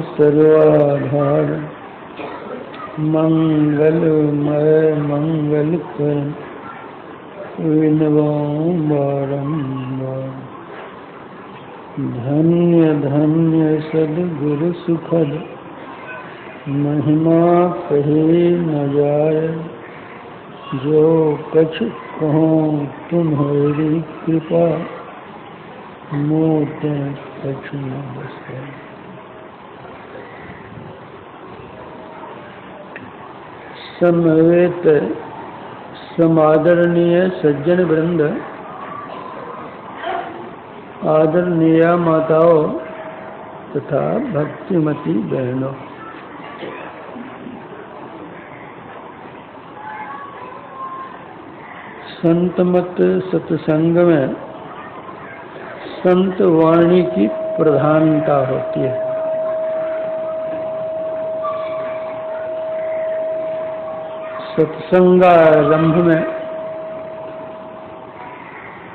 सर्वाधार मंगलमय मंगलकर विनवाऊं बारंबार। धन्य धन्य सद्गुरु सुखद महिमा कहे न जाय। जो कछ कहूँ तुम्हारी कृपा मोते कछ न बसे। समवेत समादरणीय सज्जन वृंद, आदरणीय माताओं तथा भक्तिमती बहनों, संतमत सत्संग में संत वाणी की प्रधानता होती है। सत्संगारंभ में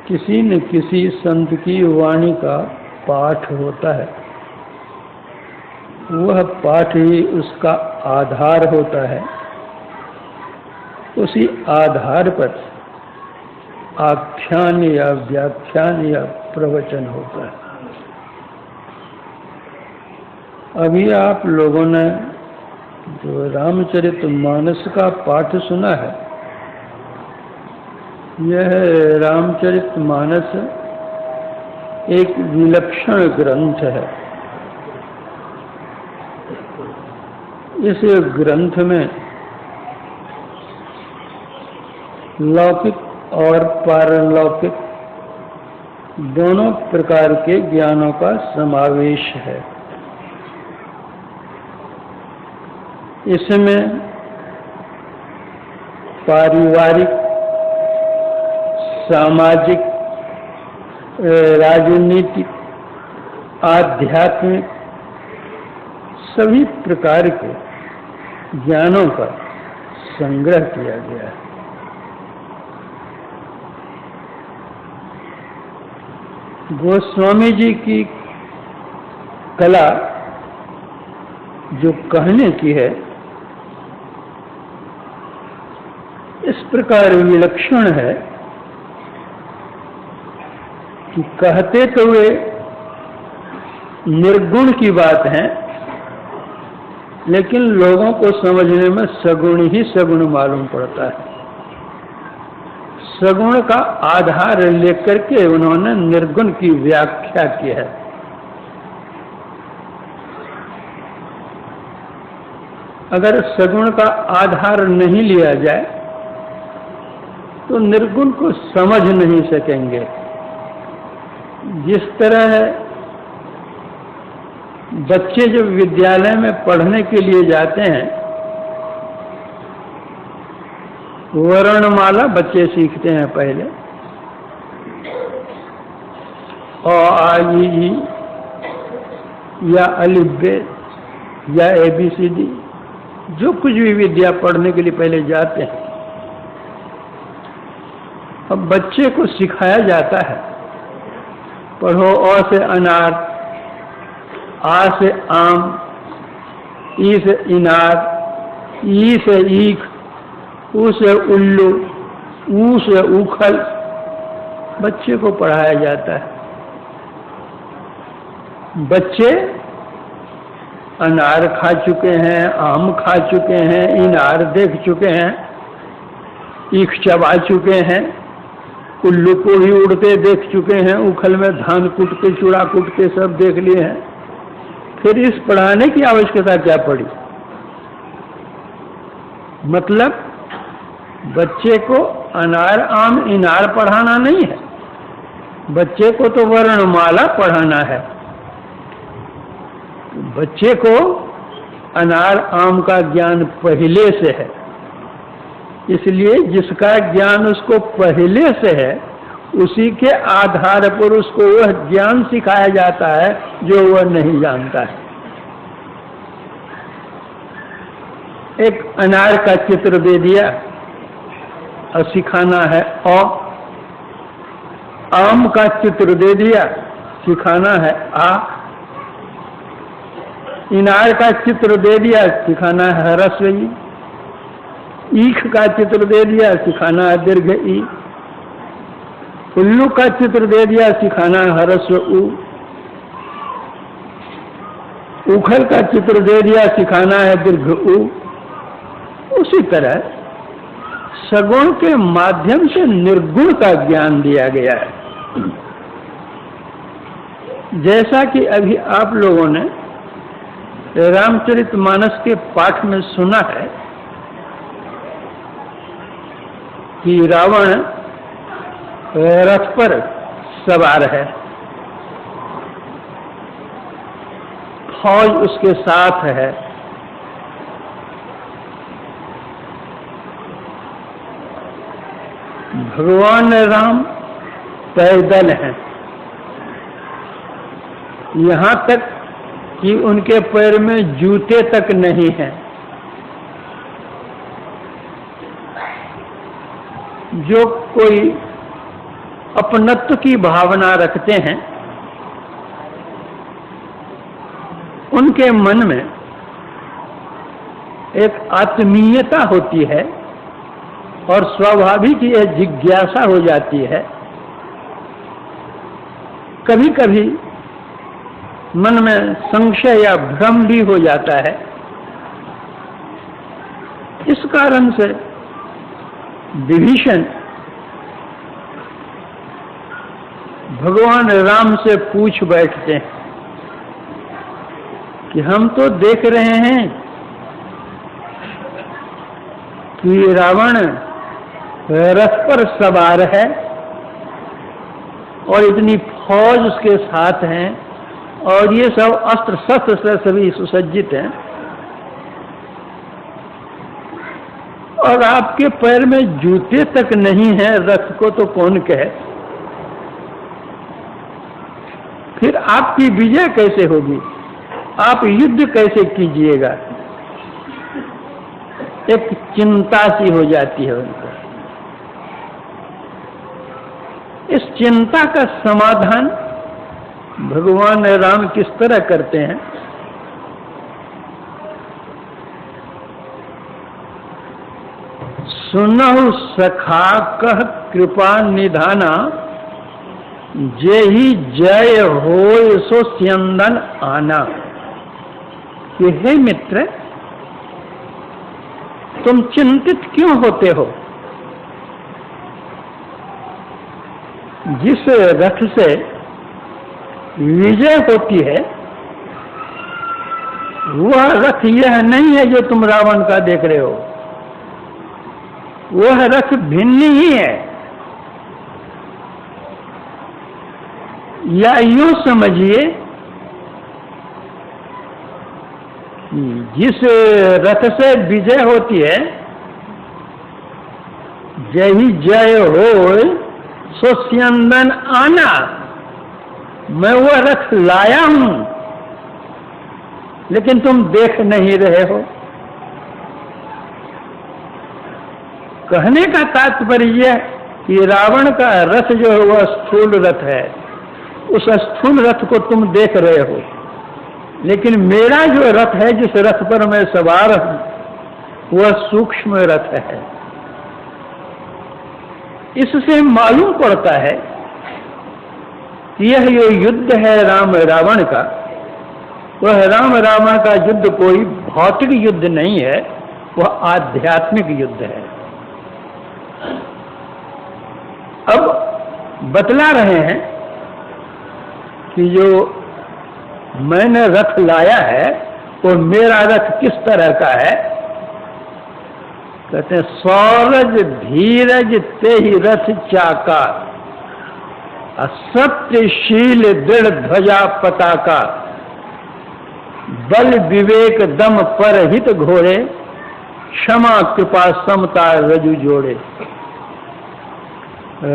किसी न किसी संत की वाणी का पाठ होता है। वह पाठ ही उसका आधार होता है। उसी आधार पर आख्यान या व्याख्यान या प्रवचन होता है। अभी आप लोगों ने जो रामचरितमानस का पाठ सुना है, यह रामचरितमानस एक विलक्षण ग्रंथ है। इस ग्रंथ में लौकिक और पारलौकिक दोनों प्रकार के ज्ञानों का समावेश है। इसमें पारिवारिक, सामाजिक, राजनीतिक, आध्यात्मिक सभी प्रकार के ज्ञानों का संग्रह किया गया है। गोस्वामी जी की कला जो कहने की है, इस प्रकार विलक्षण है कि कहते तो वे निर्गुण की बात है, लेकिन लोगों को समझने में सगुण ही सगुण मालूम पड़ता है। सगुण का आधार लेकर के उन्होंने निर्गुण की व्याख्या की है। अगर सगुण का आधार नहीं लिया जाए तो निर्गुण को समझ नहीं सकेंगे। जिस तरह बच्चे जब विद्यालय में पढ़ने के लिए जाते हैं, वर्णमाला बच्चे सीखते हैं पहले, अ आ इ ई या अलिफ बे या ABCD, जो कुछ भी विद्या पढ़ने के लिए पहले जाते हैं। अब बच्चे को सिखाया जाता है, पढ़ो अ से अनार, आ से आम, ई से इनार, ई से ईख, ऊ से उल्लू, ऊ से उखल। बच्चे को पढ़ाया जाता है। बच्चे अनार खा चुके हैं, आम खा चुके हैं, इनार देख चुके हैं, ईख चबा चुके हैं, उल्लू को भी उड़ते देख चुके हैं, उखल में धान कूटते चूड़ा कूटते सब देख लिए हैं। फिर इस पढ़ाने की आवश्यकता क्या पड़ी? मतलब बच्चे को अनार आम इनार पढ़ाना नहीं है, बच्चे को तो वर्णमाला पढ़ाना है। बच्चे को अनार आम का ज्ञान पहले से है, इसलिए जिसका ज्ञान उसको पहले से है, उसी के आधार पर उसको वह ज्ञान सिखाया जाता है जो वह नहीं जानता है। एक अनार का चित्र दे दिया और सिखाना है अ, आम का चित्र दे दिया, सिखाना है आ। इनार का चित्र दे दिया, सिखाना है ह्रस्व ई। ईख का चित्र दे दिया, सिखाना है दीर्घ ई। उल्लू का चित्र दे दिया, सिखाना है ह्रस्व उ। उखल का चित्र दे दिया, सिखाना है दीर्घ उ। उसी तरह सगुण के माध्यम से निर्गुण का ज्ञान दिया गया है। जैसा कि अभी आप लोगों ने रामचरितमानस के पाठ में सुना है कि रावण रथ पर सवार है, फौज उसके साथ है। भगवान राम पैदल हैं, यहाँ तक कि उनके पैर में जूते तक नहीं हैं। जो कोई अपनत्व की भावना रखते हैं, उनके मन में एक आत्मीयता होती है और स्वाभाविक यह जिज्ञासा हो जाती है। कभी कभी मन में संशय या भ्रम भी हो जाता है। इस कारण से विभीषण भगवान राम से पूछ बैठते हैं कि हम तो देख रहे हैं कि रावण रथ पर सवार है और इतनी फौज उसके साथ हैं और ये सब अस्त्र शस्त्र से सभी सुसज्जित हैं, और आपके पैर में जूते तक नहीं हैं, रथ को तो कौन कहे। फिर आपकी विजय कैसे होगी, आप युद्ध कैसे कीजिएगा। एक चिंता सी हो जाती है उनको। इस चिंता का समाधान भगवान राम किस तरह करते हैं। सुनहु सखा कह कृपा निधाना, जेहि जय होय सो स्यंदन आना। कि हे मित्र, तुम चिंतित क्यों होते हो। जिस रथ से विजय होती है वह रथ यह नहीं है जो तुम रावण का देख रहे हो, वह रथ भिन्न ही है। या यूं समझिए, जिस रथ से विजय होती है, जय जय हो सो स्यंदन आना, मैं वह रथ लाया हूं, लेकिन तुम देख नहीं रहे हो। कहने का तात्पर्य कि रावण का रथ जो है वह स्थूल रथ है, उस स्थूल रथ को तुम देख रहे हो, लेकिन मेरा जो रथ है, जिस रथ पर मैं सवार हूं, वह सूक्ष्म रथ है। इससे मालूम पड़ता है कि यह जो युद्ध है राम रावण का, वह राम रावण का युद्ध कोई भौतिक युद्ध नहीं है, वह आध्यात्मिक युद्ध है। अब बतला रहे हैं कि जो मैंने रथ लाया है वो मेरा रथ किस तरह का है। कहते हैं सौरज धीरज ते ही रथ चाका, सत्यशील दृढ़ ध्वजा पताका, बल विवेक दम पर हित घोड़े, क्षमा कृपा समता रजु जोड़े।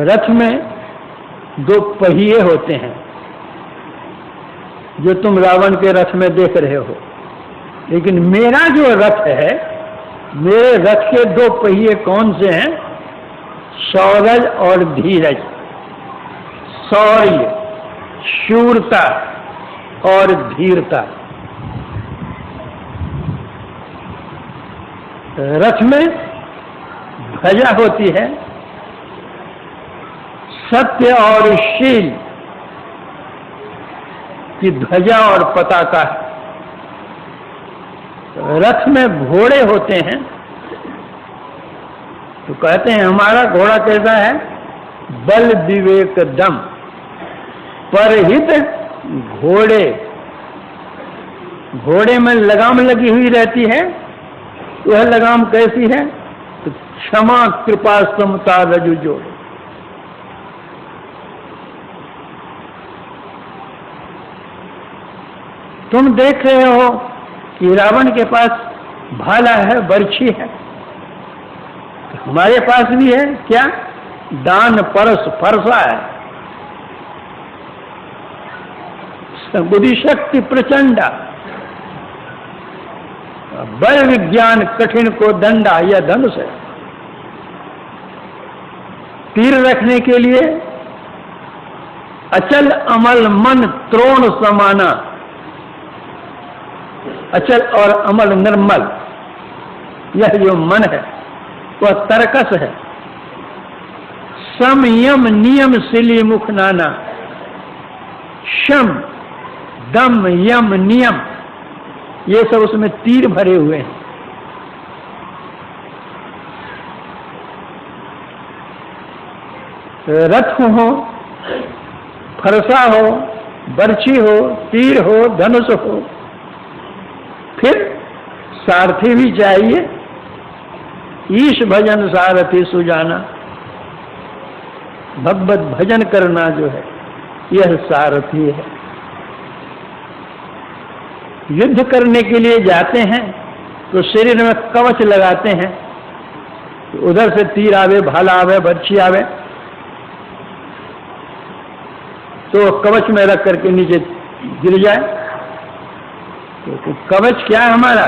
रथ में दो पहिए होते हैं जो तुम रावण के रथ में देख रहे हो, लेकिन मेरा जो रथ है, मेरे रथ के दो पहिए कौन से हैं? शौर्य और धीरज। शौर्य शूरता और धीरता, रथ में ध्वजा होती है, सत्य और शील की ध्वजा और पताका है। रथ में घोड़े होते हैं, तो कहते हैं हमारा घोड़ा कैसा है? बल विवेक दम, परहित घोड़े। घोड़े में लगाम लगी हुई रहती है, वह लगाम कैसी है? तो क्षमा कृपा समता रजु जोड़। तुम देख रहे हो कि रावण के पास भाला है, बर्छी है, तो हमारे पास भी है क्या? दान परस फरसा है, बुद्धि शक्ति प्रचंडा, बल विज्ञान कठिन को दंडा, यह धनुष है। तीर रखने के लिए अचल अमल मन त्रोण समाना, अचल और अमल निर्मल, यह जो मन है वह तरकस है। संयम नियम सिली मुख नाना, शम दम यम नियम, ये सब उसमें तीर भरे हुए हैं। रथ हो, फरसा हो, बर्छी हो, तीर हो, धनुष हो, फिर सारथी भी चाहिए। ईश भजन सारथी सुजाना, भगवत भजन करना जो है यह सारथी है। युद्ध करने के लिए जाते हैं तो शरीर में कवच लगाते हैं, तो उधर से तीर आवे, भाला आवे, बर्छी आवे, तो कवच में रख करके नीचे गिर जाए। तो कवच क्या है हमारा?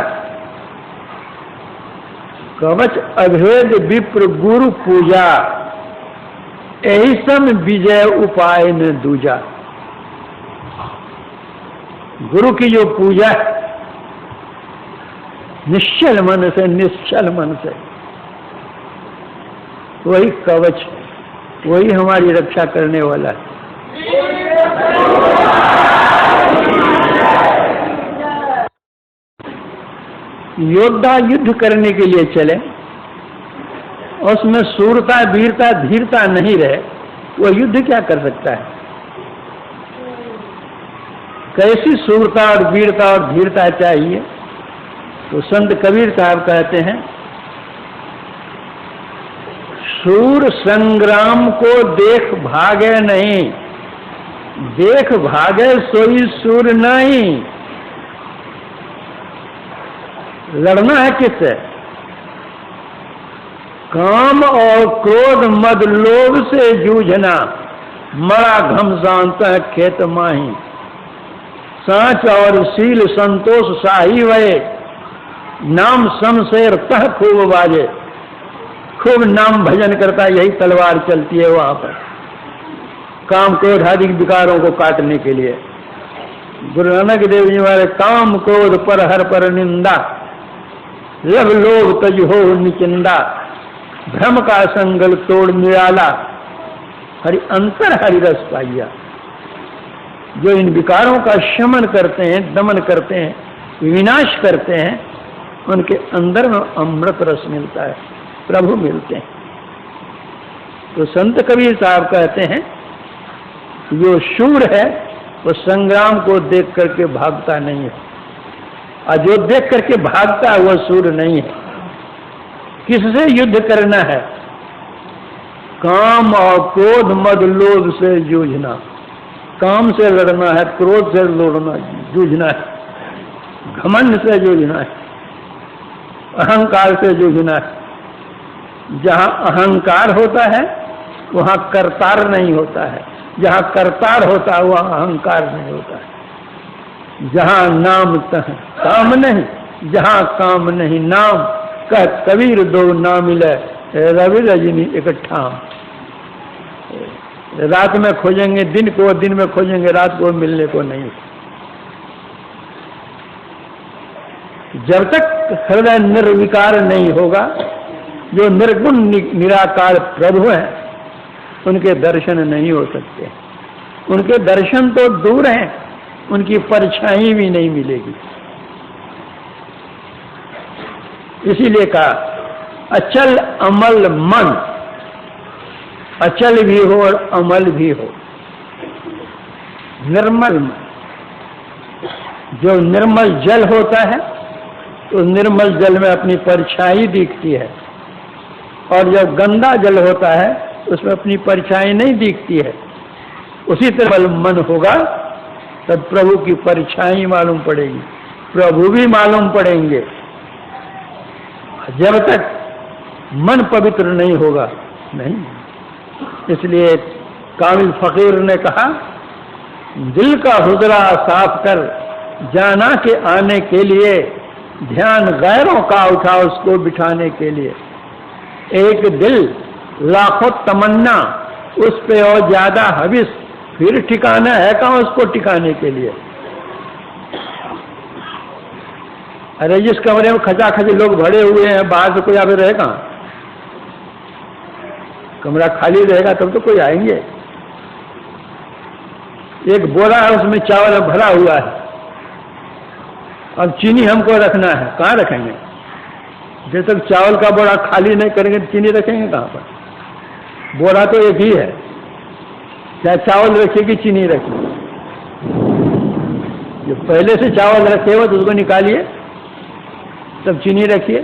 कवच अभेद विप्र गुरु पूजा, यही सम विजय उपाय न दूजा। गुरु की जो पूजा निश्चल मन से, निश्चल मन से, वही कवच, वही हमारी रक्षा करने वाला है। योद्धा युद्ध करने के लिए चले, उसमें सूरता, वीरता, धीरता नहीं रहे, वह युद्ध क्या कर सकता है? कैसी सूरता और वीरता और धीरता चाहिए? तो संत कबीर साहब कहते हैं, सूर संग्राम को देख भागे नहीं, देख भागे सोई सूर नहीं। लड़ना है किससे? काम और क्रोध मद लोभ से जूझना, मरा घमसांत है खेत माही। सांच और शील संतोष शाही वये, नाम शमशेर तह खूब बाजे। खूब नाम भजन करता, यही तलवार चलती है वहां पर, काम क्रोध आदि विकारों को काटने के लिए। गुरु नानक देव जी हमारे काम क्रोध पर हर पर निंदा, लभ लोभ तज हो निचिंदा। भ्रम का संगल तोड़ निराला, हरि अंतर हरि रस पाइया। जो इन विकारों का शमन करते हैं, दमन करते हैं, विनाश करते हैं, उनके अंदर में अमृत रस मिलता है, प्रभु मिलते हैं। तो संत कबीर साहब कहते हैं, जो शूर है वो संग्राम को देख करके भागता नहीं है, और जो देख करके भागता है वह शूर नहीं है। किससे युद्ध करना है? काम और क्रोध मद लोभ से जूझना, काम से लड़ना है, क्रोध से लड़ना, जूझना है, घमंड से जूझना है, अहंकार से जूझना है। जहाँ अहंकार होता है वहाँ करतार नहीं होता है, जहाँ करतार होता है वहाँ अहंकार नहीं होता है। जहाँ नाम तह काम नहीं, जहाँ काम नहीं नाम, कह कबीर दो ना मिले रवि रजनी इकट्ठा। रात में खोजेंगे दिन को, दिन में खोजेंगे रात को, मिलने को नहीं। जब तक हृदय निर्विकार नहीं होगा, जो निर्गुण निराकार प्रभु हैं उनके दर्शन नहीं हो सकते। उनके दर्शन तो दूर हैं, उनकी परछाई भी नहीं मिलेगी। इसीलिए कहा अचल अमल मन, अचल भी हो और अमल भी हो, निर्मल मन। जो निर्मल जल होता है तो निर्मल जल में अपनी परछाई दिखती है, और जब गंदा जल होता है उसमें अपनी परछाई नहीं दिखती है। उसी तरह मन होगा तब प्रभु की परछाई मालूम पड़ेगी, प्रभु भी मालूम पड़ेंगे। जब तक मन पवित्र नहीं होगा नहीं। इसलिए कामिल फकीर ने कहा, दिल का हुजरा साफ कर जाना के आने के लिए, ध्यान गैरों का उठा उसको बिठाने के लिए। एक दिल लाखों तमन्ना, उस पे और ज्यादा हविस, फिर ठिकाना है कहाँ उसको टिकाने के लिए। अरे जिस कमरे में खचाखच लोग भरे हुए हैं, बाहर से कोई आगे रहेगा? कमरा खाली रहेगा तब तो कोई आएंगे। एक बोरा है उसमें चावल भरा हुआ है, अब चीनी हमको रखना है, कहाँ रखेंगे? जब तक चावल का बोरा खाली नहीं करेंगे तो चीनी रखेंगे कहाँ पर? बोरा तो एक ही है, चाहे चावल रखिए कि चीनी रखिए। जो पहले से चावल रखे हो तो उसको निकालिए, तब चीनी रखिए।